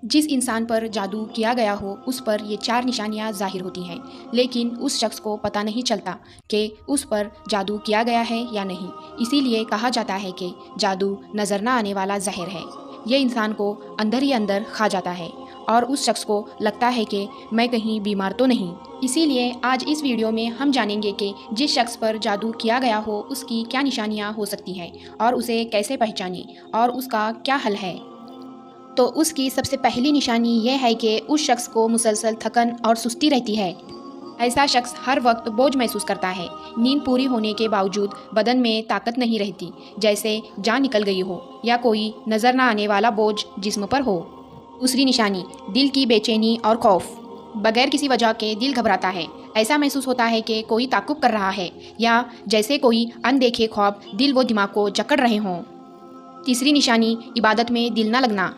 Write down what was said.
जिस इंसान पर जादू किया गया हो उस पर ये 4 निशानियां ज़ाहिर होती हैं, लेकिन उस शख्स को पता नहीं चलता कि उस पर जादू किया गया है या नहीं। इसीलिए कहा जाता है कि जादू नज़र न आने वाला जहर है। ये इंसान को अंदर ही अंदर खा जाता है और उस शख्स को लगता है कि मैं कहीं बीमार तो नहीं। इसीलिए आज इस वीडियो में हम जानेंगे कि जिस शख्स पर जादू किया गया हो उसकी क्या निशानियाँ हो सकती हैं और उसे कैसे पहचानें और उसका क्या हल है। तो उसकी सबसे पहली निशानी ये है कि उस शख्स को मुसलसल थकन और सुस्ती रहती है। ऐसा शख्स हर वक्त बोझ महसूस करता है। नींद पूरी होने के बावजूद बदन में ताकत नहीं रहती, जैसे जान निकल गई हो या कोई नज़र न आने वाला बोझ जिस्म पर हो। दूसरी निशानी, दिल की बेचैनी और खौफ। बगैर किसी वजह के दिल घबराता है। ऐसा महसूस होता है कि कोई ताक़ुब कर रहा है या जैसे कोई अनदेखे ख्वाब दिल व दिमाग को जकड़ रहे हों। तीसरी निशानी, इबादत में दिल न लगना।